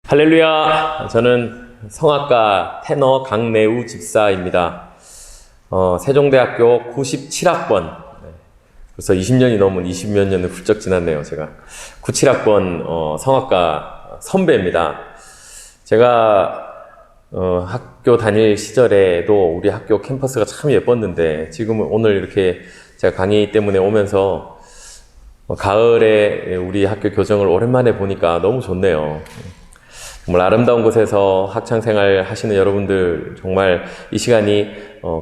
할렐루야! 저는 성악가 테너 강내우 집사입니다. 세종대학교 97학번. 벌써 20년이 넘은 20몇 년을 훌쩍 지났네요, 제가. 97학번 성악가 선배입니다. 제가 학교 다닐 시절에도 우리 학교 캠퍼스가 참 예뻤는데 지금은 오늘 이렇게 제가 강의 때문에 오면서 가을에 우리 학교 교정을 오랜만에 보니까 너무 좋네요. 정말 아름다운 곳에서 학창생활 하시는 여러분들 정말 이 시간이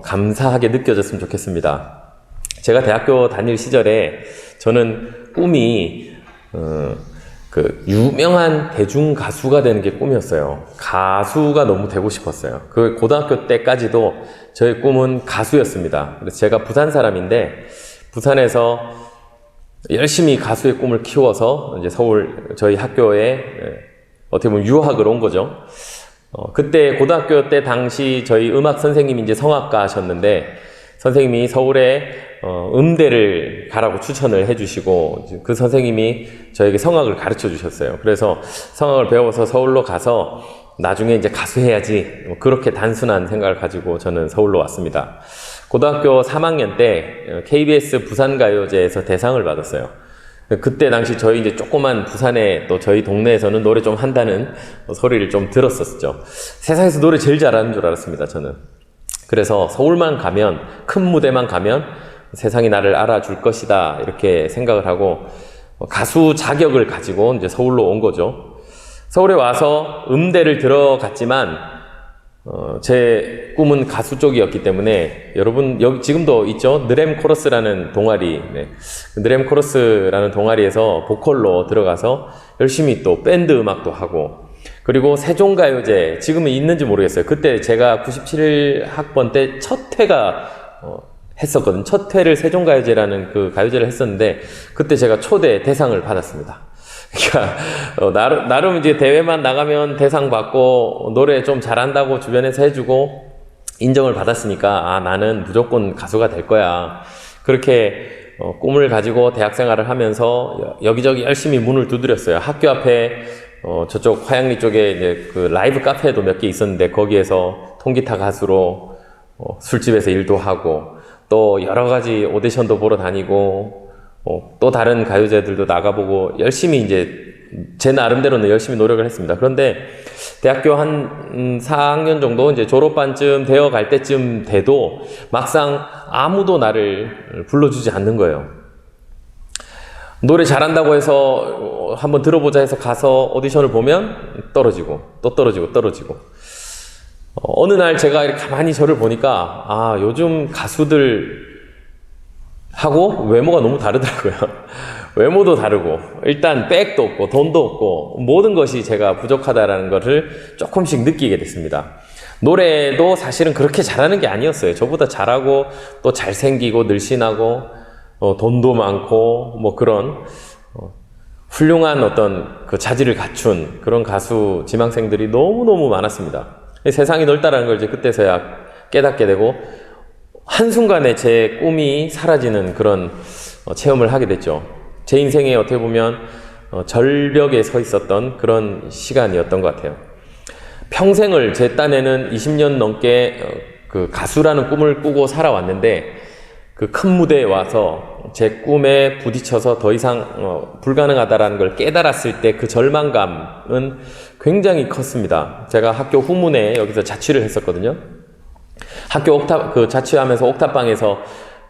감사하게 느껴졌으면 좋겠습니다. 제가 대학교 다닐 시절에 저는 꿈이 그 유명한 대중 가수가 되는 게 꿈이었어요. 가수가 너무 되고 싶었어요. 그 고등학교 때까지도 저의 꿈은 가수였습니다. 그래서 제가 부산 사람인데 부산에서 열심히 가수의 꿈을 키워서 이제 서울 저희 학교에 어떻게 보면 유학을 온 거죠. 그때 고등학교 때 당시 저희 음악 선생님이 이제 성악가 하셨는데 선생님이 서울에 음대를 가라고 추천을 해주시고 그 선생님이 저에게 성악을 가르쳐 주셨어요. 그래서 성악을 배워서 서울로 가서 나중에 이제 가수 해야지 그렇게 단순한 생각을 가지고 저는 서울로 왔습니다. 고등학교 3학년 때 KBS 부산가요제에서 대상을 받았어요. 그때 당시 저희 이제 조그만 부산에 또 저희 동네에서는 노래 좀 한다는 소리를 좀 들었었죠. 세상에서 노래 제일 잘하는 줄 알았습니다, 저는. 그래서 서울만 가면, 큰 무대만 가면 세상이 나를 알아줄 것이다, 이렇게 생각을 하고 가수 자격을 가지고 이제 서울로 온 거죠. 서울에 와서 음대를 들어갔지만 제 꿈은 가수 쪽이었기 때문에 여러분 여기 지금도 있죠? 느렘 코러스라는 동아리, 느렘 코러스라는 동아리에서 보컬로 들어가서 열심히 또 밴드 음악도 하고 그리고 세종가요제 지금은 있는지 모르겠어요. 그때 제가 97학번 때 첫 회가 했었거든요. 첫 회를 세종가요제라는 그 가요제를 했었는데 그때 제가 초대 대상을 받았습니다. 그러니까 나름 이제 대회만 나가면 대상 받고 노래 좀 잘한다고 주변에서 해주고 인정을 받았으니까 나는 무조건 가수가 될 거야. 그렇게 꿈을 가지고 대학 생활을 하면서 여기저기 열심히 문을 두드렸어요. 학교 앞에 저쪽 화양리 쪽에 이제 그 라이브 카페도 몇 개 있었는데 거기에서 통기타 가수로 술집에서 일도 하고 또 여러 가지 오디션도 보러 다니고 또 다른 가요제들도 나가보고 열심히 이제 제 나름대로는 열심히 노력을 했습니다. 그런데 대학교 한 4학년 정도 이제 졸업반쯤 되어 갈 때쯤 돼도 막상 아무도 나를 불러주지 않는 거예요. 노래 잘한다고 해서 한번 들어보자 해서 가서 오디션을 보면 떨어지고 또 떨어지고 어느 날 제가 이렇게 가만히 저를 보니까 요즘 가수들 하고 외모가 너무 다르더라고요. 외모도 다르고 일단 백도 없고 돈도 없고 모든 것이 제가 부족하다라는 것을 조금씩 느끼게 됐습니다. 노래도 사실은 그렇게 잘하는 게 아니었어요. 저보다 잘하고 또 잘생기고 늘씬하고 돈도 많고 뭐 그런 훌륭한 어떤 그 자질을 갖춘 그런 가수 지망생들이 너무너무 많았습니다. 세상이 넓다라는 걸 이제 그때서야 깨닫게 되고 한순간에 제 꿈이 사라지는 그런 체험을 하게 됐죠. 제 인생에 어떻게 보면 절벽에 서 있었던 그런 시간이었던 것 같아요. 평생을 제 딴에는 20년 넘게 그 가수라는 꿈을 꾸고 살아왔는데 그 큰 무대에 와서 제 꿈에 부딪혀서 더 이상 불가능하다라는 걸 깨달았을 때 그 절망감은 굉장히 컸습니다. 제가 학교 후문에 여기서 자취를 했었거든요. 학교 자취하면서 옥탑방에서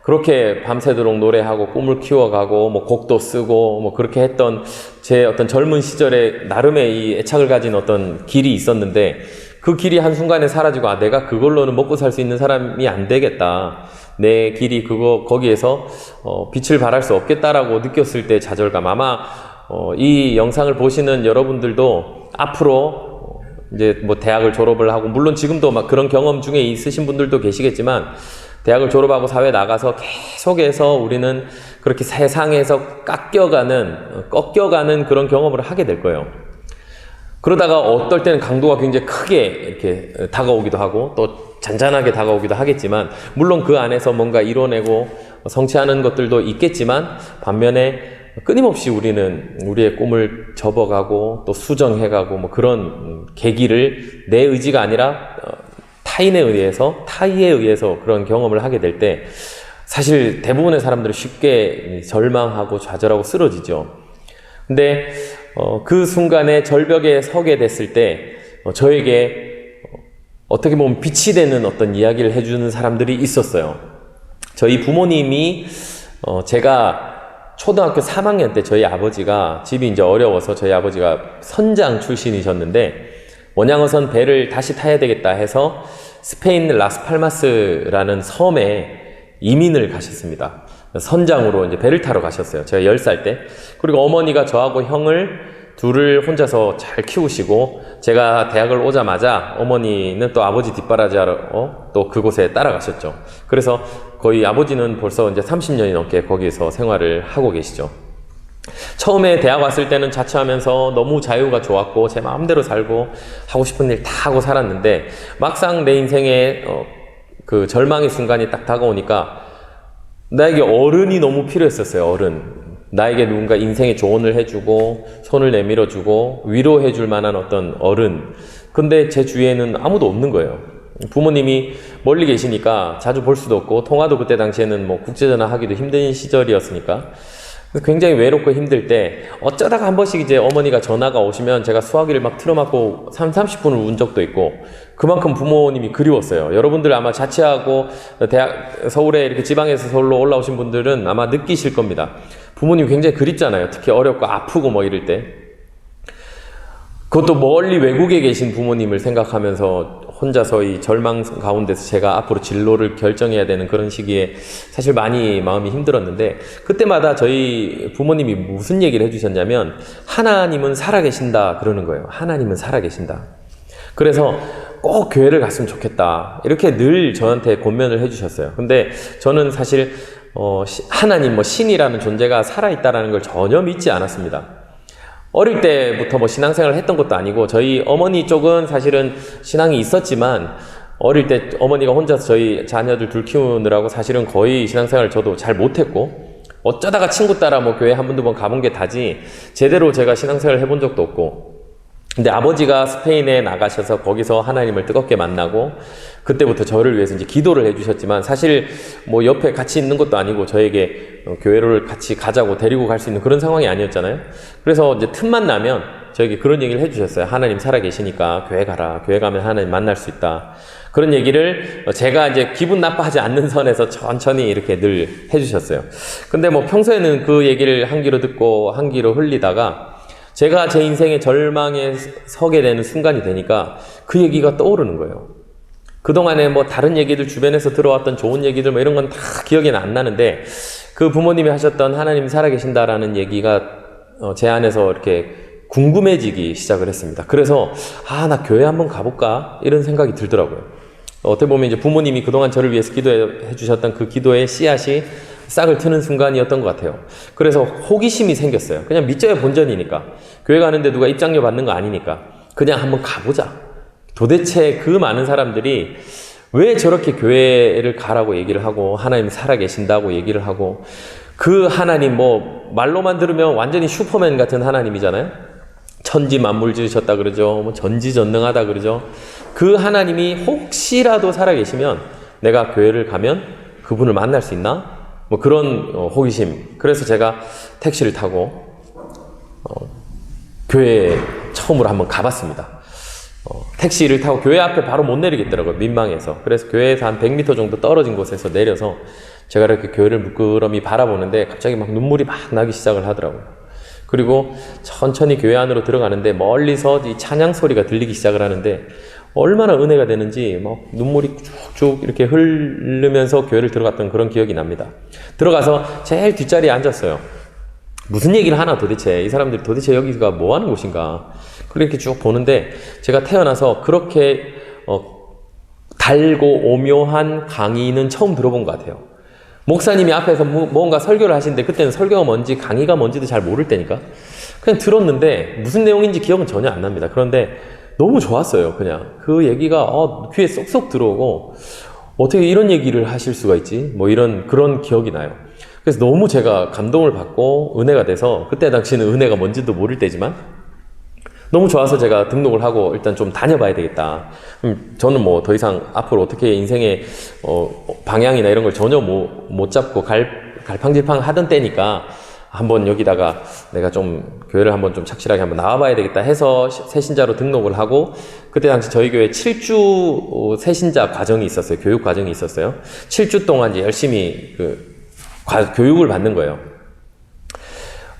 그렇게 밤새도록 노래하고 꿈을 키워가고 뭐 곡도 쓰고 뭐 그렇게 했던 제 어떤 젊은 시절에 나름의 이 애착을 가진 어떤 길이 있었는데 그 길이 한순간에 사라지고 내가 그걸로는 먹고 살 수 있는 사람이 안 되겠다. 내 길이 거기에서 빛을 발할 수 없겠다라고 느꼈을 때 좌절감. 아마 이 영상을 보시는 여러분들도 앞으로 이제 뭐 대학을 졸업을 하고 물론 지금도 막 그런 경험 중에 있으신 분들도 계시겠지만 대학을 졸업하고 사회에 나가서 계속해서 우리는 그렇게 세상에서 꺾여가는 그런 경험을 하게 될 거예요. 그러다가 어떨 때는 강도가 굉장히 크게 이렇게 다가오기도 하고 또 잔잔하게 다가오기도 하겠지만 물론 그 안에서 뭔가 이뤄내고 성취하는 것들도 있겠지만 반면에 끊임없이 우리는 우리의 꿈을 접어가고 또 수정해가고 뭐 그런 계기를 내 의지가 아니라 타인에 의해서, 타의에 의해서 그런 경험을 하게 될 때 사실 대부분의 사람들이 쉽게 절망하고 좌절하고 쓰러지죠. 근데 그 순간에 절벽에 서게 됐을 때 저에게 어떻게 보면 빛이 되는 어떤 이야기를 해주는 사람들이 있었어요. 저희 부모님이 제가 초등학교 3학년 때 저희 아버지가 집이 이제 어려워서 저희 아버지가 선장 출신이셨는데 원양어선 배를 다시 타야 되겠다 해서 스페인 라스팔마스라는 섬에 이민을 가셨습니다. 선장으로 이제 배를 타러 가셨어요. 제가 10살 때. 그리고 어머니가 저하고 형을 둘을 혼자서 잘 키우시고 제가 대학을 오자마자 어머니는 또 아버지 뒷바라지하러 또 그곳에 따라가셨죠. 그래서 거의 아버지는 벌써 이제 30년이 넘게 거기서 생활을 하고 계시죠. 처음에 대학 왔을 때는 자취하면서 너무 자유가 좋았고 제 마음대로 살고 하고 싶은 일 다 하고 살았는데 막상 내 인생에 그 절망의 순간이 딱 다가오니까 나에게 어른이 너무 필요했었어요. 어른. 나에게 누군가 인생의 조언을 해주고 손을 내밀어주고 위로해줄 만한 어떤 어른. 근데 제 주위에는 아무도 없는 거예요. 부모님이 멀리 계시니까 자주 볼 수도 없고 통화도 그때 당시에는 뭐 국제전화 하기도 힘든 시절이었으니까 굉장히 외롭고 힘들 때 어쩌다가 한 번씩 이제 어머니가 전화가 오시면 제가 수화기를 막 틀어막고 30분을 운 적도 있고 그만큼 부모님이 그리웠어요. 여러분들 아마 자취하고 서울에 이렇게 지방에서 서울로 올라오신 분들은 아마 느끼실 겁니다. 부모님 굉장히 그립잖아요. 특히 어렵고 아프고 뭐 이럴 때. 그것도 멀리 외국에 계신 부모님을 생각하면서 혼자서 이 절망 가운데서 제가 앞으로 진로를 결정해야 되는 그런 시기에 사실 많이 마음이 힘들었는데 그때마다 저희 부모님이 무슨 얘기를 해주셨냐면 하나님은 살아계신다 그러는 거예요. 하나님은 살아계신다. 그래서 꼭 교회를 갔으면 좋겠다 이렇게 늘 저한테 권면을 해주셨어요. 근데 저는 사실 하나님 신이라는 존재가 살아있다는 걸 전혀 믿지 않았습니다. 어릴 때부터 뭐 신앙생활을 했던 것도 아니고 저희 어머니 쪽은 사실은 신앙이 있었지만 어릴 때 어머니가 혼자서 저희 자녀들 둘 키우느라고 사실은 거의 신앙생활을 저도 잘 못했고 어쩌다가 친구 따라 뭐 교회 한 번, 두 번 가본 게 다지 제대로 제가 신앙생활을 해본 적도 없고 근데 아버지가 스페인에 나가셔서 거기서 하나님을 뜨겁게 만나고 그때부터 저를 위해서 이제 기도를 해주셨지만 사실 뭐 옆에 같이 있는 것도 아니고 저에게 교회를 같이 가자고 데리고 갈 수 있는 그런 상황이 아니었잖아요. 그래서 이제 틈만 나면 저에게 그런 얘기를 해주셨어요. 하나님 살아계시니까 교회 가라. 교회 가면 하나님 만날 수 있다. 그런 얘기를 제가 이제 기분 나빠하지 않는 선에서 천천히 이렇게 늘 해주셨어요. 근데 뭐 평소에는 그 얘기를 한 귀로 듣고 한 귀로 흘리다가 제가 제 인생의 절망에 서게 되는 순간이 되니까 그 얘기가 떠오르는 거예요. 그동안에 뭐 다른 얘기들 주변에서 들어왔던 좋은 얘기들 뭐 이런 건 다 기억이 안 나는데 그 부모님이 하셨던 하나님 살아계신다라는 얘기가 제 안에서 이렇게 궁금해지기 시작을 했습니다. 그래서 나 교회 한번 가볼까 이런 생각이 들더라고요. 어떻게 보면 이제 부모님이 그동안 저를 위해서 기도해 주셨던 그 기도의 씨앗이 싹을 트는 순간이었던 것 같아요. 그래서 호기심이 생겼어요. 그냥 믿져야 본전이니까. 교회 가는데 누가 입장료 받는 거 아니니까. 그냥 한번 가보자. 도대체 그 많은 사람들이 왜 저렇게 교회를 가라고 얘기를 하고 하나님 살아계신다고 얘기를 하고 그 하나님 뭐 말로만 들으면 완전히 슈퍼맨 같은 하나님이잖아요. 천지 만물 지으셨다 그러죠. 뭐 전지전능하다 그러죠. 그 하나님이 혹시라도 살아계시면 내가 교회를 가면 그분을 만날 수 있나? 뭐 그런 호기심. 그래서 제가 택시를 타고 교회에 처음으로 한번 가봤습니다. 택시를 타고 교회 앞에 바로 못 내리겠더라고요. 민망해서. 그래서 교회에서 한 100m 정도 떨어진 곳에서 내려서 제가 이렇게 교회를 물끄러미 바라보는데 갑자기 막 눈물이 막 나기 시작을 하더라고요. 그리고 천천히 교회 안으로 들어가는데 멀리서 이 찬양 소리가 들리기 시작을 하는데 얼마나 은혜가 되는지 막 눈물이 쭉쭉 이렇게 흐르면서 교회를 들어갔던 그런 기억이 납니다. 들어가서 제일 뒷자리에 앉았어요. 무슨 얘기를 하나 도대체 이 사람들이 도대체 여기가 뭐 하는 곳인가 그렇게 쭉 보는데 제가 태어나서 그렇게 달고 오묘한 강의는 처음 들어본 것 같아요. 목사님이 앞에서 뭔가 설교를 하시는데 그때는 설교가 뭔지 강의가 뭔지도 잘 모를 때니까 그냥 들었는데 무슨 내용인지 기억은 전혀 안 납니다. 그런데 너무 좋았어요. 그냥 그 얘기가 귀에 쏙쏙 들어오고 어떻게 이런 얘기를 하실 수가 있지? 뭐 그런 기억이 나요. 그래서 너무 제가 감동을 받고 은혜가 돼서, 그때 당시는 은혜가 뭔지도 모를 때지만 너무 좋아서 제가 등록을 하고 일단 좀 다녀봐야 되겠다. 저는 뭐 더 이상 앞으로 어떻게 인생의 방향이나 이런 걸 전혀 못 잡고 갈팡질팡 하던 때니까 한번 여기다가 내가 좀 교회를 한번 좀 착실하게 한번 나와봐야 되겠다 해서 새신자로 등록을 하고, 그때 당시 저희 교회 7주 새신자 과정이 있었어요. 교육 과정이 있었어요. 7주 동안 이제 열심히 교육을 받는 거예요.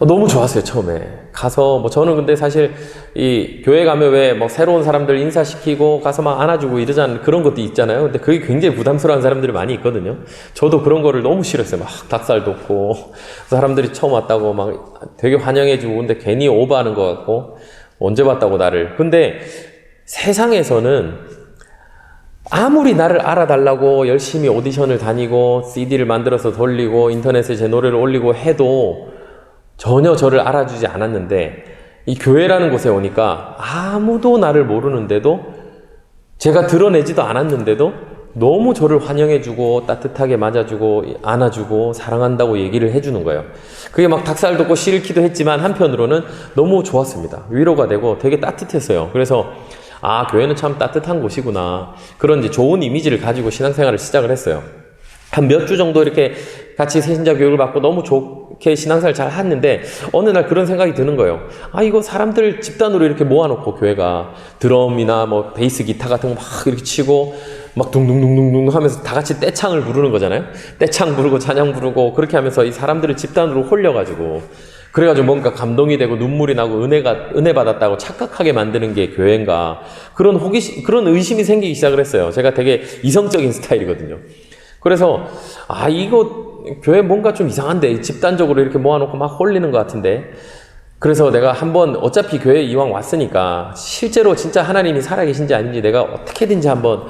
너무 좋았어요. 처음에 가서 뭐 저는 근데 사실 이 교회 가면 왜 뭐 새로운 사람들 인사시키고 가서 막 안아주고 이러자는 그런 것도 있잖아요. 근데 그게 굉장히 부담스러운 사람들이 많이 있거든요. 저도 그런 거를 너무 싫었어요. 막 닭살 돋고 사람들이 처음 왔다고 막 되게 환영해주고, 근데 괜히 오버하는 것 같고 언제 봤다고 나를. 근데 세상에서는 아무리 나를 알아달라고 열심히 오디션을 다니고 CD를 만들어서 돌리고 인터넷에 제 노래를 올리고 해도 전혀 저를 알아주지 않았는데, 이 교회라는 곳에 오니까 아무도 나를 모르는데도, 제가 드러내지도 않았는데도 너무 저를 환영해주고 따뜻하게 맞아주고 안아주고 사랑한다고 얘기를 해주는 거예요. 그게 막 닭살 돋고 싫기도 했지만 한편으로는 너무 좋았습니다. 위로가 되고 되게 따뜻했어요. 그래서 아, 교회는 참 따뜻한 곳이구나, 그런 이제 좋은 이미지를 가지고 신앙생활을 시작을 했어요. 한 몇 주 정도 이렇게 같이 새신자 교육을 받고 너무 좋게 신앙생활 잘 했는데, 어느 날 그런 생각이 드는 거예요. 아, 이거 사람들 집단으로 이렇게 모아놓고 교회가 드럼이나 뭐 베이스 기타 같은 거 막 이렇게 치고 막 둥둥둥둥둥 하면서 다 같이 떼창을 부르는 거잖아요. 떼창 부르고 찬양 부르고 그렇게 하면서 이 사람들을 집단으로 홀려가지고, 그래가지고 뭔가 감동이 되고 눈물이 나고 은혜 받았다고 착각하게 만드는 게 교회인가, 그런 그런 의심이 생기기 시작을 했어요. 제가 되게 이성적인 스타일이거든요. 그래서 아, 이거 교회 뭔가 좀 이상한데, 집단적으로 이렇게 모아놓고 막 홀리는 것 같은데. 그래서 내가 한번 어차피 교회 이왕 왔으니까 실제로 진짜 하나님이 살아계신지 아닌지 내가 어떻게든지 한번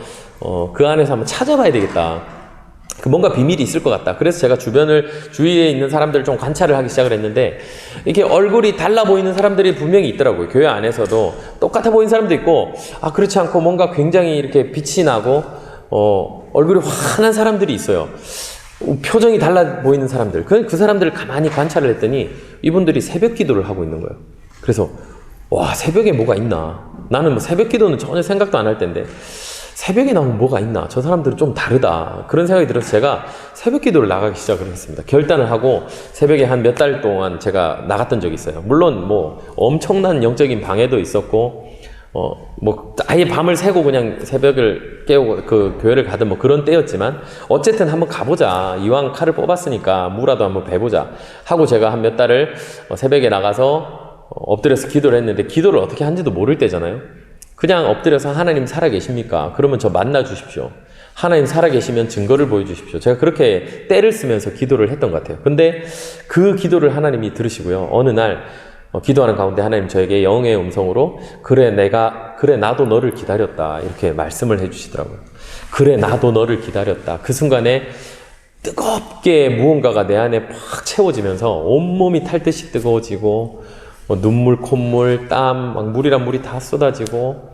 그 안에서 한번 찾아봐야 되겠다. 뭔가 비밀이 있을 것 같다. 그래서 제가 주위에 있는 사람들을 좀 관찰을 하기 시작을 했는데, 이렇게 얼굴이 달라 보이는 사람들이 분명히 있더라고요. 교회 안에서도 똑같아 보이는 사람도 있고, 아, 그렇지 않고 뭔가 굉장히 이렇게 빛이 나고 얼굴이 환한 사람들이 있어요. 표정이 달라 보이는 사람들. 그 사람들을 가만히 관찰을 했더니 이분들이 새벽 기도를 하고 있는 거예요. 그래서 와, 새벽에 뭐가 있나. 나는 뭐 새벽 기도는 전혀 생각도 안 할 텐데 새벽에 나오면 뭐가 있나. 저 사람들은 좀 다르다. 그런 생각이 들어서 제가 새벽 기도를 나가기 시작을 했습니다. 결단을 하고 새벽에 한 몇 달 동안 제가 나갔던 적이 있어요. 물론 뭐 엄청난 영적인 방해도 있었고 뭐 아예 밤을 새고 그냥 새벽을 깨우고 그 교회를 가든 뭐 그런 때였지만, 어쨌든 한번 가보자, 이왕 칼을 뽑았으니까 무라도 한번 베보자 하고 제가 한 몇 달을 새벽에 나가서 엎드려서 기도를 했는데, 기도를 어떻게 한지도 모를 때잖아요. 그냥 엎드려서 하나님 살아계십니까? 그러면 저 만나 주십시오. 하나님 살아계시면 증거를 보여주십시오. 제가 그렇게 때를 쓰면서 기도를 했던 것 같아요. 근데 그 기도를 하나님이 들으시고요. 어느 날 기도하는 가운데 하나님 저에게 영의 음성으로 그래 나도 너를 기다렸다, 이렇게 말씀을 해주시더라고요. 그래, 나도 너를 기다렸다. 그 순간에 뜨겁게 무언가가 내 안에 팍 채워지면서 온몸이 탈 듯이 뜨거워지고 눈물, 콧물, 땀, 막 물이란 물이 다 쏟아지고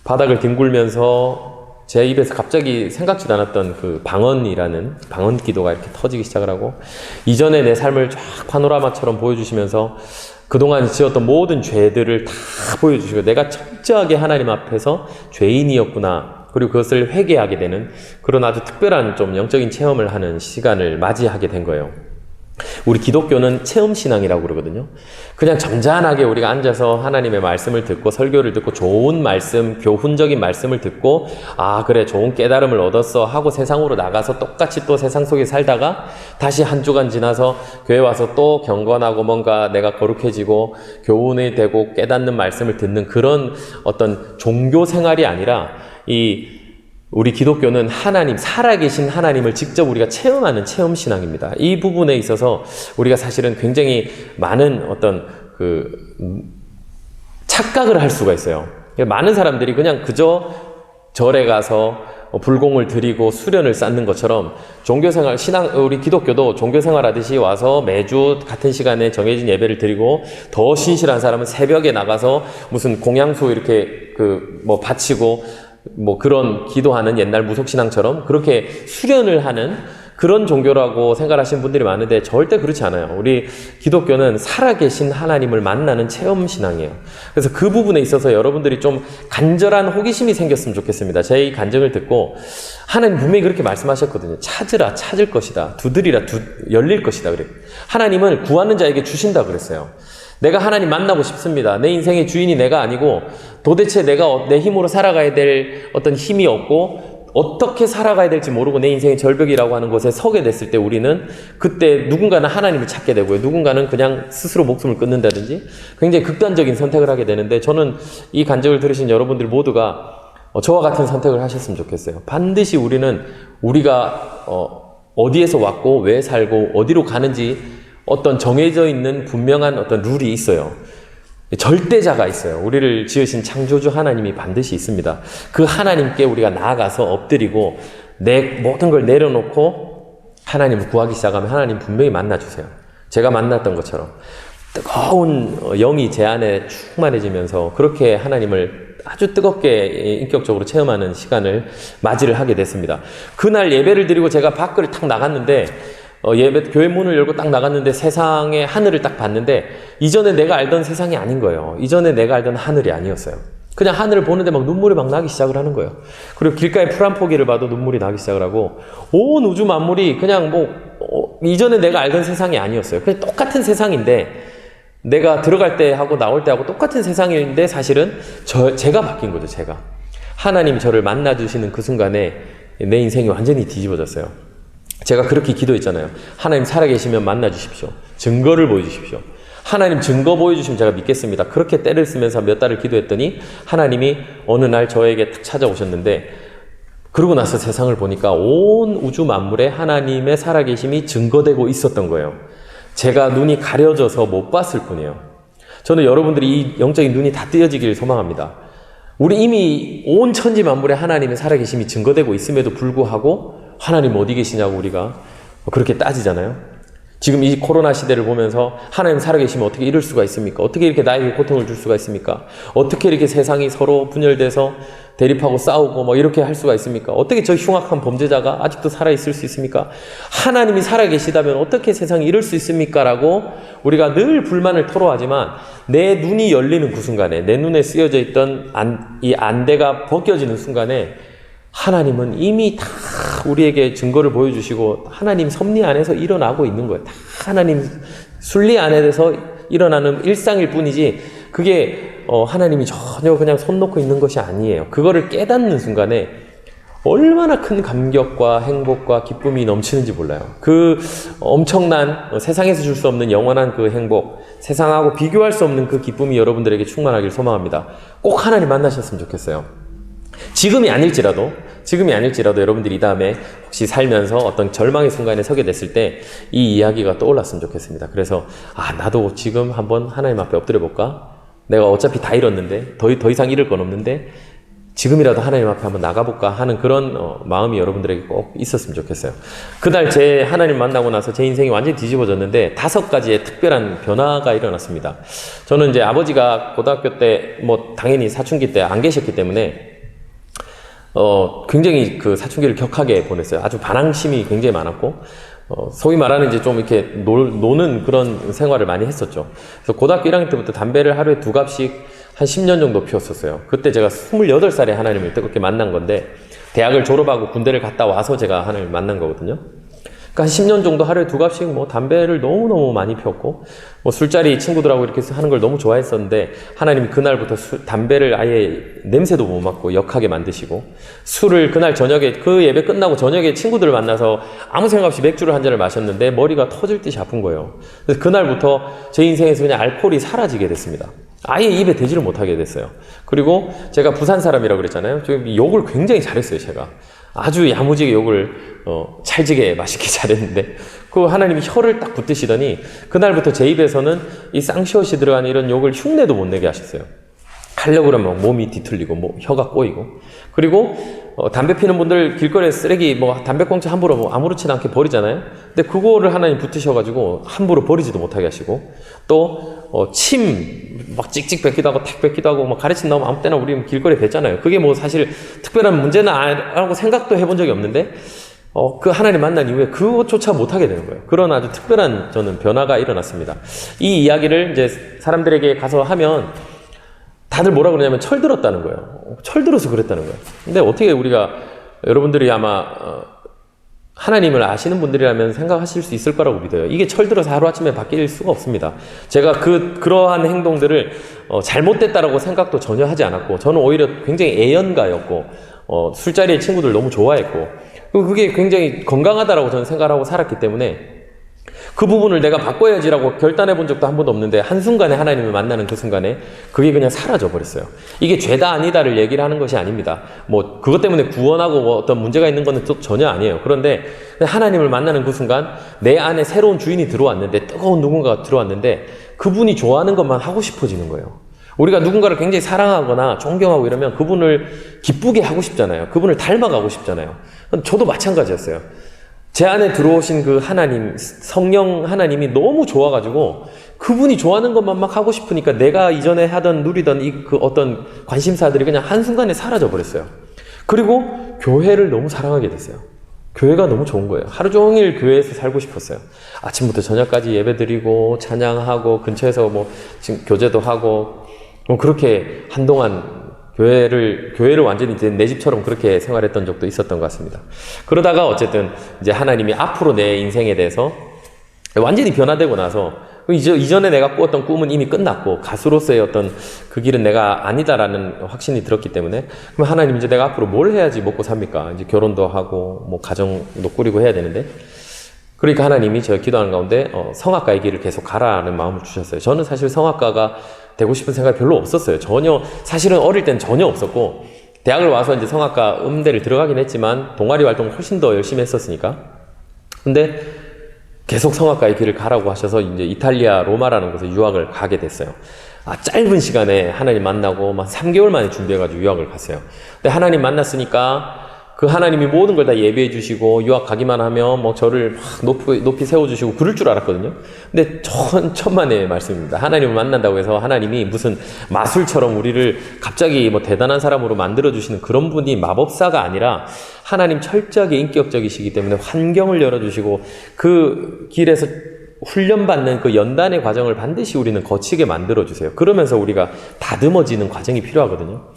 바닥을 뒹굴면서 제 입에서 갑자기 생각지도 않았던 그 방언 기도가 이렇게 터지기 시작을 하고, 이전에 내 삶을 쫙 파노라마처럼 보여주시면서 그동안 지었던 모든 죄들을 다 보여주시고, 내가 철저하게 하나님 앞에서 죄인이었구나, 그리고 그것을 회개하게 되는 그런 아주 특별한 좀 영적인 체험을 하는 시간을 맞이하게 된 거예요. 우리 기독교는 체험신앙이라고 그러거든요. 그냥 점잖하게 우리가 앉아서 하나님의 말씀을 듣고 설교를 듣고 좋은 말씀, 교훈적인 말씀을 듣고 아, 그래, 좋은 깨달음을 얻었어 하고 세상으로 나가서 똑같이 또 세상 속에 살다가 다시 한 주간 지나서 교회 와서 또 경건하고 뭔가 내가 거룩해지고 교훈이 되고 깨닫는 말씀을 듣는 그런 어떤 종교 생활이 아니라, 우리 기독교는 하나님, 살아계신 하나님을 직접 우리가 체험하는 체험신앙입니다. 이 부분에 있어서 우리가 사실은 굉장히 많은 어떤 착각을 할 수가 있어요. 많은 사람들이 그냥 그저 절에 가서 불공을 드리고 수련을 쌓는 것처럼 종교생활, 우리 기독교도 종교생활 하듯이 와서 매주 같은 시간에 정해진 예배를 드리고, 더 신실한 사람은 새벽에 나가서 무슨 공양수 이렇게 바치고 그런 기도하는 옛날 무속신앙처럼 그렇게 수련을 하는 그런 종교라고 생각하시는 분들이 많은데 절대 그렇지 않아요. 우리 기독교는 살아계신 하나님을 만나는 체험 신앙이에요. 그래서 그 부분에 있어서 여러분들이 좀 간절한 호기심이 생겼으면 좋겠습니다. 제 이 간증을 듣고 하나님 분명히 그렇게 말씀하셨거든요. 찾으라 찾을 것이다. 두드리라 열릴 것이다. 그래. 하나님은 구하는 자에게 주신다 그랬어요. 내가 하나님 만나고 싶습니다. 내 인생의 주인이 내가 아니고 도대체 내가 내 힘으로 살아가야 될 어떤 힘이 없고 어떻게 살아가야 될지 모르고 내 인생의 절벽이라고 하는 곳에 서게 됐을 때 우리는 그때 누군가는 하나님을 찾게 되고요. 누군가는 그냥 스스로 목숨을 끊는다든지 굉장히 극단적인 선택을 하게 되는데 저는 이 간증을 들으신 여러분들 모두가 저와 같은 선택을 하셨으면 좋겠어요. 반드시 우리는 우리가 어디에서 왔고 왜 살고 어디로 가는지 어떤 정해져 있는 분명한 어떤 룰이 있어요. 절대자가 있어요. 우리를 지으신 창조주 하나님이 반드시 있습니다. 그 하나님께 우리가 나아가서 엎드리고 내 모든 걸 내려놓고 하나님을 구하기 시작하면 하나님 분명히 만나주세요. 제가 만났던 것처럼 뜨거운 영이 제 안에 충만해지면서 그렇게 하나님을 아주 뜨겁게 인격적으로 체험하는 시간을 맞이를 하게 됐습니다. 그날 예배를 드리고 제가 밖을 탁 나갔는데 교회 문을 열고 딱 나갔는데 세상의 하늘을 딱 봤는데 이전에 내가 알던 세상이 아닌 거예요. 이전에 내가 알던 하늘이 아니었어요. 그냥 하늘을 보는데 막 눈물이 막 나기 시작을 하는 거예요. 그리고 길가에 풀 한 포기를 봐도 눈물이 나기 시작을 하고 온 우주 만물이 그냥 이전에 내가 알던 세상이 아니었어요. 그냥 똑같은 세상인데 내가 들어갈 때 하고 나올 때 하고 똑같은 세상인데 사실은 제가 바뀐 거죠. 제가. 하나님이 저를 만나주시는 그 순간에 내 인생이 완전히 뒤집어졌어요. 제가 그렇게 기도했잖아요. 하나님 살아계시면 만나주십시오. 증거를 보여주십시오. 하나님 증거 보여주시면 제가 믿겠습니다. 그렇게 때를 쓰면서 몇 달을 기도했더니 하나님이 어느 날 저에게 딱 찾아오셨는데 그러고 나서 세상을 보니까 온 우주 만물에 하나님의 살아계심이 증거되고 있었던 거예요. 제가 눈이 가려져서 못 봤을 뿐이에요. 저는 여러분들이 이 영적인 눈이 다 뜨여지기를 소망합니다. 우리 이미 온 천지 만물에 하나님의 살아계심이 증거되고 있음에도 불구하고 하나님 어디 계시냐고 우리가 그렇게 따지잖아요. 지금 이 코로나 시대를 보면서 하나님 살아계시면 어떻게 이럴 수가 있습니까? 어떻게 이렇게 나에게 고통을 줄 수가 있습니까? 어떻게 이렇게 세상이 서로 분열돼서 대립하고 싸우고 이렇게 할 수가 있습니까? 어떻게 저 흉악한 범죄자가 아직도 살아있을 수 있습니까? 하나님이 살아계시다면 어떻게 세상이 이럴 수 있습니까? 라고 우리가 늘 불만을 토로하지만 내 눈이 열리는 그 순간에 내 눈에 쓰여져 있던 이 안대가 벗겨지는 순간에 하나님은 이미 다 우리에게 증거를 보여주시고 하나님 섭리 안에서 일어나고 있는 거예요. 다 하나님 순리 안에서 일어나는 일상일 뿐이지 그게 하나님이 전혀 그냥 손 놓고 있는 것이 아니에요. 그거를 깨닫는 순간에 얼마나 큰 감격과 행복과 기쁨이 넘치는지 몰라요. 그 엄청난 세상에서 줄 수 없는 영원한 그 행복, 세상하고 비교할 수 없는 그 기쁨이 여러분들에게 충만하길 소망합니다. 꼭 하나님 만나셨으면 좋겠어요. 지금이 아닐지라도 여러분들이 이 다음에 혹시 살면서 어떤 절망의 순간에 서게 됐을 때 이 이야기가 떠올랐으면 좋겠습니다. 그래서 나도 지금 한번 하나님 앞에 엎드려 볼까? 내가 어차피 다 잃었는데 더 이상 잃을 건 없는데 지금이라도 하나님 앞에 한번 나가볼까 하는 그런 마음이 여러분들에게 꼭 있었으면 좋겠어요. 그날 제 하나님 만나고 나서 제 인생이 완전히 뒤집어졌는데 5가지의 특별한 변화가 일어났습니다. 저는 이제 아버지가 고등학교 때 당연히 사춘기 때 안 계셨기 때문에 굉장히 그 사춘기를 격하게 보냈어요. 아주 반항심이 굉장히 많았고, 소위 말하는 이제 좀 이렇게 노는 그런 생활을 많이 했었죠. 그래서 고등학교 1학년 때부터 담배를 하루에 2갑씩 한 10년 정도 피웠었어요. 그때 제가 28살에 하나님을 뜨겁게 만난 건데, 대학을 졸업하고 군대를 갔다 와서 제가 하나님을 만난 거거든요. 그러니까 한 10년 정도 하루에 2갑씩 담배를 너무너무 많이 피웠고, 술자리 친구들하고 이렇게 하는 걸 너무 좋아했었는데, 하나님이 그날부터 담배를 아예 냄새도 못 맡고 역하게 만드시고, 술을 그날 저녁에, 그 예배 끝나고 저녁에 친구들을 만나서 아무 생각 없이 맥주를 한 잔을 마셨는데, 머리가 터질 듯이 아픈 거예요. 그래서 그날부터 제 인생에서 그냥 알코올이 사라지게 됐습니다. 아예 입에 대지를 못하게 됐어요. 그리고 제가 부산 사람이라고 그랬잖아요. 욕을 굉장히 잘했어요, 제가. 아주 야무지게 욕을 찰지게 맛있게 잘했는데 그 하나님이 혀를 딱 붙드시더니 그날부터 제 입에서는 이 쌍시옷이 들어간 이런 욕을 흉내도 못 내게 하셨어요. 하려고 그러면 몸이 뒤틀리고 혀가 꼬이고 그리고 담배 피는 분들 길거리에 쓰레기 담배꽁초 함부로 아무렇지도 않게 버리잖아요. 근데 그거를 하나님 붙으셔가지고 함부로 버리지도 못하게 하시고 또 침 막 찍찍 뱉기도 하고 탁 뱉기도 하고 가래침 나오면 아무 때나 우리 길거리에 뱉잖아요. 그게 사실 특별한 문제는 아니라고 생각도 해본 적이 없는데 그 하나님 만난 이후에 그것조차 못하게 되는 거예요. 그런 아주 특별한 저는 변화가 일어났습니다. 이 이야기를 이제 사람들에게 가서 하면 다들 뭐라 그러냐면 철들었다는 거예요. 철들어서 그랬다는 거예요. 근데 어떻게 우리가 여러분들이 아마 하나님을 아시는 분들이라면 생각하실 수 있을 거라고 믿어요. 이게 철들어서 하루아침에 바뀔 수가 없습니다. 제가 그러한 행동들을 잘못됐다라고 생각도 전혀 하지 않았고, 저는 오히려 굉장히 애연가였고, 술자리에 친구들 너무 좋아했고, 그리고 그게 굉장히 건강하다라고 저는 생각하고 살았기 때문에 그 부분을 내가 바꿔야지라고 결단해 본 적도 한 번도 없는데, 한순간에 하나님을 만나는 그 순간에 그게 그냥 사라져 버렸어요. 이게 죄다 아니다를 얘기를 하는 것이 아닙니다. 뭐 그것 때문에 구원하고 뭐 어떤 문제가 있는 거는 또 전혀 아니에요. 그런데 하나님을 만나는 그 순간 내 안에 새로운 주인이 들어왔는데, 뜨거운 누군가가 들어왔는데 그분이 좋아하는 것만 하고 싶어지는 거예요. 우리가 누군가를 굉장히 사랑하거나 존경하고 이러면 그분을 기쁘게 하고 싶잖아요. 그분을 닮아가고 싶잖아요. 저도 마찬가지였어요. 제 안에 들어오신 그 하나님, 성령 하나님이 너무 좋아가지고 그분이 좋아하는 것만 막 하고 싶으니까 내가 이전에 하던, 누리던 그 어떤 관심사들이 그냥 한순간에 사라져 버렸어요. 그리고 교회를 너무 사랑하게 됐어요. 교회가 너무 좋은 거예요. 하루 종일 교회에서 살고 싶었어요. 아침부터 저녁까지 예배 드리고 찬양하고 근처에서 뭐 지금 교제도 하고 뭐 그렇게 한동안 교회를 완전히 이제 내 집처럼 그렇게 생활했던 적도 있었던 것 같습니다. 그러다가 어쨌든 이제 하나님이 앞으로 내 인생에 대해서 완전히 변화되고 나서, 이전에 내가 꾸었던 꿈은 이미 끝났고 가수로서의 어떤 그 길은 내가 아니다라는 확신이 들었기 때문에, 그럼 하나님 이제 내가 앞으로 뭘 해야지 먹고 삽니까? 이제 결혼도 하고 뭐 가정도 꾸리고 해야 되는데, 그러니까 하나님이 제가 기도하는 가운데 성악가의 길을 계속 가라는 마음을 주셨어요. 저는 사실 성악가가 되고 싶은 생각이 별로 없었어요. 사실은 어릴 땐 전혀 없었고, 대학을 와서 이제 성악가 음대를 들어가긴 했지만 동아리 활동을 훨씬 더 열심히 했었으니까. 근데 계속 성악가의 길을 가라고 하셔서 이제 이탈리아 로마라는 곳에 유학을 가게 됐어요. 짧은 시간에 하나님 만나고 막 3개월 만에 준비해가지고 유학을 갔어요. 근데 하나님 만났으니까 그 하나님이 모든 걸 다 예비해 주시고 유학 가기만 하면 뭐 저를 막 높이 세워주시고 그럴 줄 알았거든요. 근데 천만의 말씀입니다. 하나님을 만난다고 해서 하나님이 무슨 마술처럼 우리를 갑자기 뭐 대단한 사람으로 만들어주시는 그런 분이 마법사가 아니라, 하나님 철저하게 인격적이시기 때문에 환경을 열어주시고 그 길에서 훈련받는 그 연단의 과정을 반드시 우리는 거치게 만들어주세요. 그러면서 우리가 다듬어지는 과정이 필요하거든요.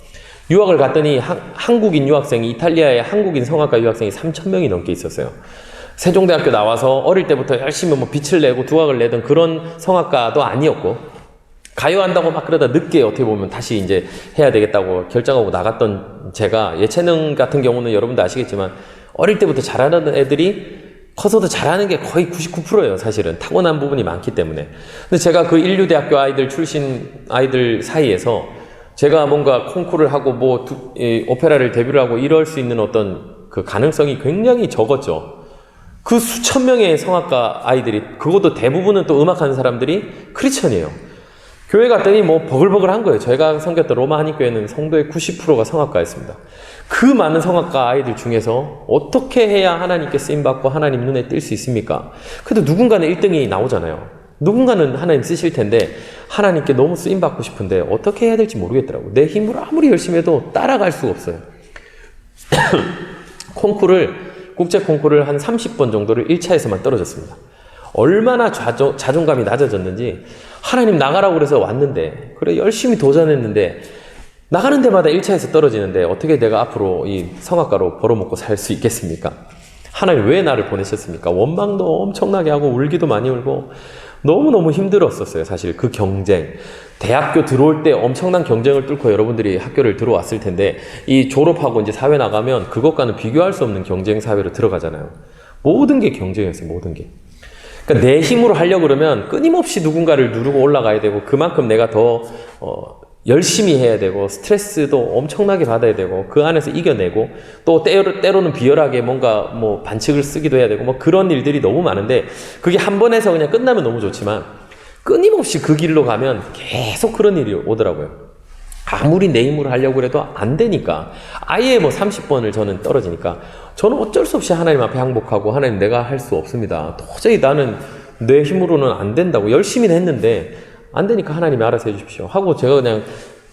유학을 갔더니 한국인 유학생이, 이탈리아의 한국인 성악가 유학생이 3,000명이 넘게 있었어요. 세종대학교 나와서 어릴 때부터 열심히 뭐 빛을 내고 두각을 내던 그런 성악가도 아니었고, 가요한다고 막 그러다 늦게 어떻게 보면 다시 이제 해야 되겠다고 결정하고 나갔던 제가, 예체능 같은 경우는 여러분도 아시겠지만 어릴 때부터 잘하는 애들이 커서도 잘하는 게 거의 99%예요. 사실은 타고난 부분이 많기 때문에. 근데 제가 그 인류대학교 아이들 출신 아이들 사이에서 제가 뭔가 콩쿠르를 하고 뭐 오페라를 데뷔를 하고 이럴 수 있는 어떤 그 가능성이 굉장히 적었죠. 그 수천 명의 성악가 아이들이, 그것도 대부분은 또 음악하는 사람들이 크리스천이에요. 교회 갔더니 뭐 버글버글한 거예요. 제가 섬겼던 로마 한인교회는 성도의 90%가 성악가였습니다. 그 많은 성악가 아이들 중에서 어떻게 해야 하나님께 쓰임받고 하나님 눈에 띌 수 있습니까? 그래도 누군가는 1등이 나오잖아요. 누군가는 하나님 쓰실 텐데 하나님께 너무 쓰임받고 싶은데 어떻게 해야 될지 모르겠더라고요. 내 힘으로 아무리 열심히 해도 따라갈 수가 없어요. 국제 콩쿠르를 한 30번 정도를 1차에서만 떨어졌습니다. 얼마나 자존감이 낮아졌는지, 하나님 나가라고 그래서 왔는데, 그래 열심히 도전했는데 나가는 데마다 1차에서 떨어지는데 어떻게 내가 앞으로 이 성악가로 벌어먹고 살 수 있겠습니까? 하나님 왜 나를 보내셨습니까? 원망도 엄청나게 하고 울기도 많이 울고 너무너무 힘들었었어요. 사실 그 경쟁, 대학교 들어올 때 엄청난 경쟁을 뚫고 여러분들이 학교를 들어왔을 텐데, 이 졸업하고 이제 사회 나가면 그것과는 비교할 수 없는 경쟁 사회로 들어가잖아요. 모든 게 경쟁이었어요. 모든 게. 그러니까 내 힘으로 하려고 그러면 끊임없이 누군가를 누르고 올라가야 되고, 그만큼 내가 더 열심히 해야 되고, 스트레스도 엄청나게 받아야 되고, 그 안에서 이겨내고, 또 때로는 비열하게 뭔가 뭐 반칙을 쓰기도 해야 되고, 뭐 그런 일들이 너무 많은데, 그게 한 번 해서 그냥 끝나면 너무 좋지만 끊임없이 그 길로 가면 계속 그런 일이 오더라고요. 아무리 내 힘으로 하려고 해도 안 되니까, 아예 뭐 30번을 저는 떨어지니까 저는 어쩔 수 없이 하나님 앞에 항복하고, 하나님 내가 할 수 없습니다. 도저히 나는 내 힘으로는 안 된다고 열심히 했는데 안 되니까 하나님이 알아서 해주십시오 하고, 제가 그냥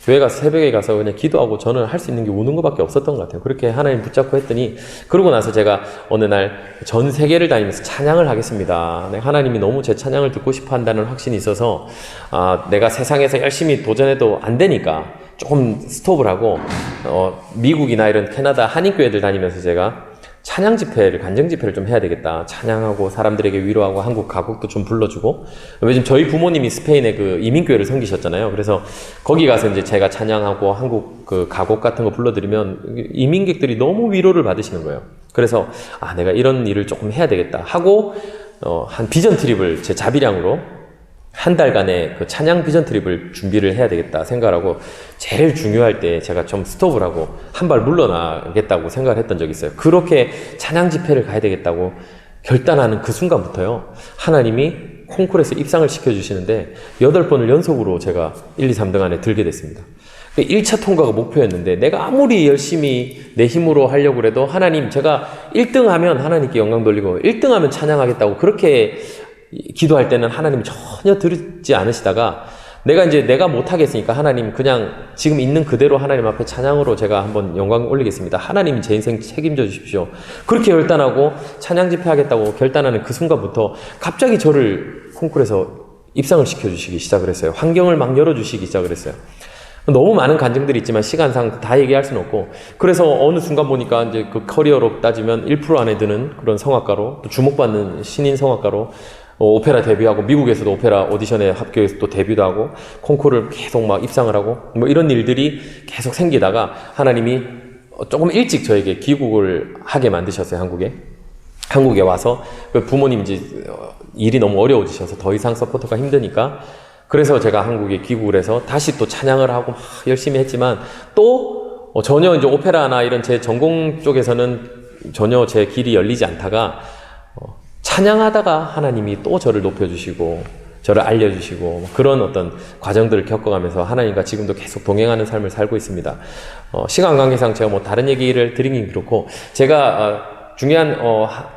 교회 가서 새벽에 가서 그냥 기도하고 저는 할 수 있는 게 우는 것밖에 없었던 것 같아요. 그렇게 하나님 붙잡고 했더니, 그러고 나서 제가 어느 날 전 세계를 다니면서 찬양을 하겠습니다. 하나님이 너무 제 찬양을 듣고 싶어 한다는 확신이 있어서, 내가 세상에서 열심히 도전해도 안 되니까 조금 스톱을 하고, 미국이나 이런 캐나다 한인교회들 다니면서 제가 찬양 집회를, 간증 집회를 좀 해야 되겠다. 찬양하고 사람들에게 위로하고 한국 가곡도 좀 불러주고. 요즘 저희 부모님이 스페인의 그 이민교회를 섬기셨잖아요. 그래서 거기 가서 이제 제가 찬양하고 한국 그 가곡 같은 거 불러드리면 이민객들이 너무 위로를 받으시는 거예요. 그래서 내가 이런 일을 조금 해야 되겠다 하고, 한 비전 트립을 제 자비량으로 한 달간의 그 찬양 비전 트립을 준비를 해야 되겠다 생각하고, 제일 중요할 때 제가 좀 스톱을 하고 한 발 물러나겠다고 생각을 했던 적이 있어요. 그렇게 찬양 집회를 가야 되겠다고 결단하는 그 순간부터요, 하나님이 콩쿨에서 입상을 시켜주시는데 8번을 연속으로 제가 1, 2, 3등 안에 들게 됐습니다. 1차 통과가 목표였는데 내가 아무리 열심히 내 힘으로 하려고 해도 하나님, 제가 1등 하면 하나님께 영광 돌리고 1등 하면 찬양하겠다고 그렇게 기도할 때는 하나님이 전혀 듣지 않으시다가, 내가 못하겠으니까 하나님 그냥 지금 있는 그대로 하나님 앞에 찬양으로 제가 한번 영광 올리겠습니다. 하나님이 제 인생 책임져 주십시오. 그렇게 결단하고 찬양 집회 하겠다고 결단하는 그 순간부터 갑자기 저를 콩쿨에서 입상을 시켜주시기 시작을 했어요. 환경을 막 열어주시기 시작을 했어요. 너무 많은 간증들이 있지만 시간상 다 얘기할 수는 없고, 그래서 어느 순간 보니까 이제 그 커리어로 따지면 1% 안에 드는 그런 성악가로, 또 주목받는 신인 성악가로 오페라 데뷔하고, 미국에서도 오페라 오디션에 합격해서 또 데뷔도 하고, 콩쿠르를 계속 막 입상을 하고, 뭐 이런 일들이 계속 생기다가 하나님이 조금 일찍 저에게 귀국을 하게 만드셨어요. 한국에 와서 부모님 이제 일이 너무 어려워지셔서 더 이상 서포터가 힘드니까, 그래서 제가 한국에 귀국을 해서 다시 또 찬양을 하고 막 열심히 했지만, 또 전혀 이제 오페라나 이런 제 전공 쪽에서는 전혀 제 길이 열리지 않다가, 찬양하다가 하나님이 또 저를 높여주시고 저를 알려주시고, 그런 어떤 과정들을 겪어가면서 하나님과 지금도 계속 동행하는 삶을 살고 있습니다. 시간 관계상 제가 뭐 다른 얘기를 드리긴 그렇고, 제가 중요한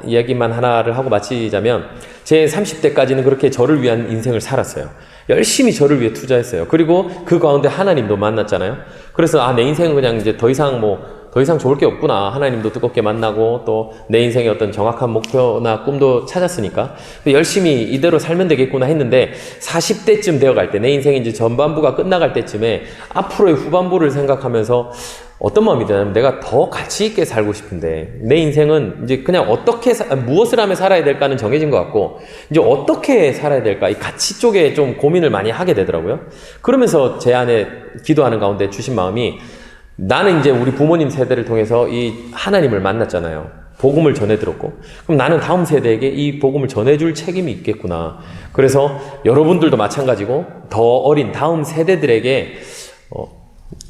이야기만 하나를 하고 마치자면, 제 30대까지는 그렇게 저를 위한 인생을 살았어요. 열심히 저를 위해 투자했어요. 그리고 그 가운데 하나님도 만났잖아요. 그래서 내 인생은 그냥 이제 더 이상 좋을 게 없구나. 하나님도 뜨겁게 만나고, 또 내 인생의 어떤 정확한 목표나 꿈도 찾았으니까 열심히 이대로 살면 되겠구나 했는데, 40대쯤 되어갈 때, 내 인생이 이제 전반부가 끝나갈 때쯤에 앞으로의 후반부를 생각하면서 어떤 마음이 드냐면, 내가 더 가치 있게 살고 싶은데, 내 인생은 이제 그냥 무엇을 하며 살아야 될까는 정해진 것 같고, 이제 어떻게 살아야 될까, 이 가치 쪽에 좀 고민을 많이 하게 되더라고요. 그러면서 제 안에 기도하는 가운데 주신 마음이, 나는 이제 우리 부모님 세대를 통해서 이 하나님을 만났잖아요. 복음을 전해 들었고, 그럼 나는 다음 세대에게 이 복음을 전해줄 책임이 있겠구나. 그래서 여러분들도 마찬가지고, 더 어린 다음 세대들에게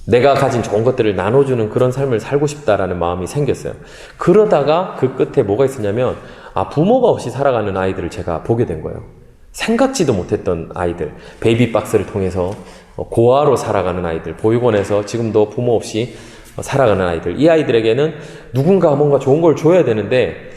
내가 가진 좋은 것들을 나눠주는 그런 삶을 살고 싶다라는 마음이 생겼어요. 그러다가 그 끝에 뭐가 있었냐면, 부모가 없이 살아가는 아이들을 제가 보게 된 거예요. 생각지도 못했던 아이들, 베이비박스를 통해서 고아로 살아가는 아이들, 보육원에서 지금도 부모 없이 살아가는 아이들, 이 아이들에게는 누군가 뭔가 좋은 걸 줘야 되는데,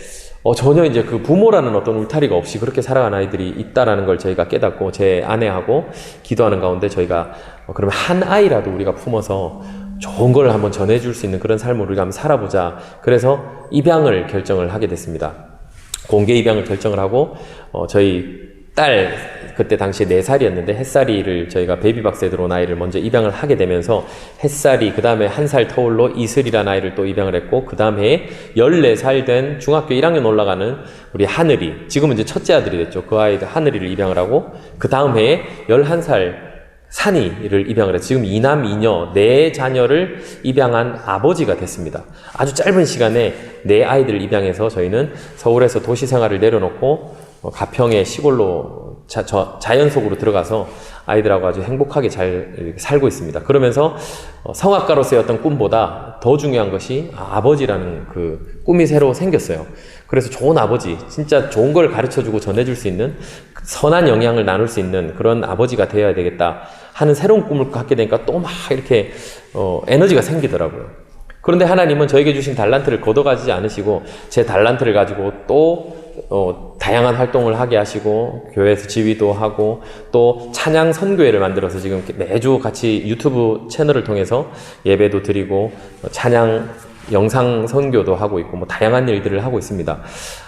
전혀 이제 그 부모라는 어떤 울타리가 없이 그렇게 살아가는 아이들이 있다라는 걸 저희가 깨닫고, 제 아내하고 기도하는 가운데 저희가 그러면 한 아이라도 우리가 품어서 좋은 걸 한번 전해줄 수 있는 그런 삶을 우리가 한번 살아보자. 그래서 입양을 결정을 하게 됐습니다. 공개 입양을 결정을 하고, 저희 딸, 그때 당시에 4살이었는데 햇살이를 저희가 베이비박스에 들어온 아이를 먼저 입양을 하게 되면서, 햇살이 그 다음에 1살 터울로 이슬이라는 아이를 또 입양을 했고, 그 다음 해에 14살 된 중학교 1학년 올라가는 우리 하늘이, 지금은 이제 첫째 아들이 됐죠. 그 아이들 하늘이를 입양을 하고, 그 다음 해에 11살 산이를 입양을 해서 지금 2남 2녀 4자녀를 입양한 아버지가 됐습니다. 아주 짧은 시간에 4아이들을 입양해서 저희는 서울에서 도시 생활을 내려놓고 가평의 시골로 자연 속으로 들어가서 아이들하고 아주 행복하게 잘 살고 있습니다. 그러면서 성악가로서의 어떤 꿈보다 더 중요한 것이 아버지라는 그 꿈이 새로 생겼어요. 그래서 좋은 아버지, 진짜 좋은 걸 가르쳐주고 전해줄 수 있는, 선한 영향을 나눌 수 있는 그런 아버지가 되어야 되겠다 하는 새로운 꿈을 갖게 되니까 또 막 이렇게 에너지가 생기더라고요. 그런데 하나님은 저에게 주신 달란트를 걷어가지 않으시고, 제 달란트를 가지고 또 다양한 활동을 하게 하시고 교회에서 지휘도 하고 또 찬양 선교회를 만들어서 지금 매주 같이 유튜브 채널을 통해서 예배도 드리고 찬양 영상 선교도 하고 있고 뭐 다양한 일들을 하고 있습니다.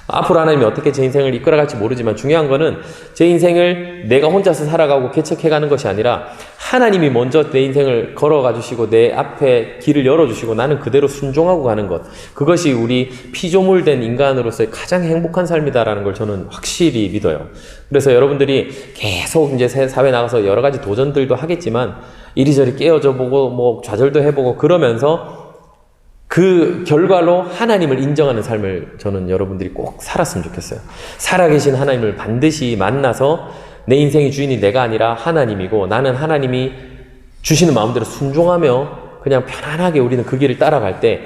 앞으로 하나님이 어떻게 제 인생을 이끌어갈지 모르지만 중요한 거는 제 인생을 내가 혼자서 살아가고 개척해가는 것이 아니라 하나님이 먼저 내 인생을 걸어가 주시고 내 앞에 길을 열어주시고 나는 그대로 순종하고 가는 것, 그것이 우리 피조물된 인간으로서의 가장 행복한 삶이다라는 걸 저는 확실히 믿어요. 그래서 여러분들이 계속 이제 사회 나가서 여러 가지 도전들도 하겠지만 이리저리 깨어져 보고 뭐 좌절도 해보고 그러면서 그 결과로 하나님을 인정하는 삶을 저는 여러분들이 꼭 살았으면 좋겠어요. 살아계신 하나님을 반드시 만나서 내 인생의 주인이 내가 아니라 하나님이고 나는 하나님이 주시는 마음대로 순종하며 그냥 편안하게 우리는 그 길을 따라갈 때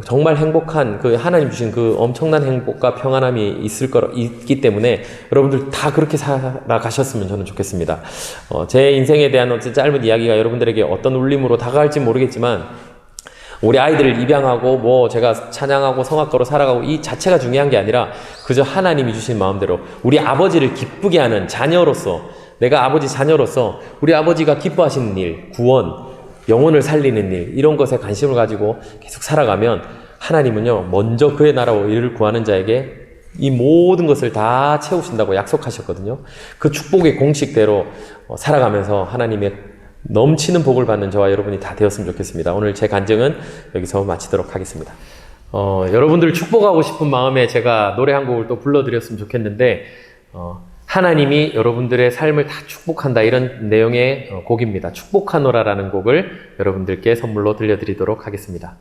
정말 행복한 그 하나님 주신 그 엄청난 행복과 평안함이 있기 때문에 여러분들 다 그렇게 살아가셨으면 저는 좋겠습니다. 제 인생에 대한 어떤 짧은 이야기가 여러분들에게 어떤 울림으로 다가갈지 모르겠지만 우리 아이들을 입양하고 뭐 제가 찬양하고 성악가로 살아가고 이 자체가 중요한 게 아니라 그저 하나님이 주신 마음대로 우리 아버지를 기쁘게 하는 자녀로서, 내가 아버지 자녀로서 우리 아버지가 기뻐하시는 일, 구원, 영혼을 살리는 일, 이런 것에 관심을 가지고 계속 살아가면 하나님은요 먼저 그의 나라와 의를 구하는 자에게 이 모든 것을 다 채우신다고 약속하셨거든요. 그 축복의 공식대로 살아가면서 하나님의 넘치는 복을 받는 저와 여러분이 다 되었으면 좋겠습니다. 오늘 제 간증은 여기서 마치도록 하겠습니다. 여러분들 축복하고 싶은 마음에 제가 노래 한 곡을 또 불러드렸으면 좋겠는데 하나님이 여러분들의 삶을 다 축복한다, 이런 내용의 곡입니다. 축복하노라라는 곡을 여러분들께 선물로 들려드리도록 하겠습니다.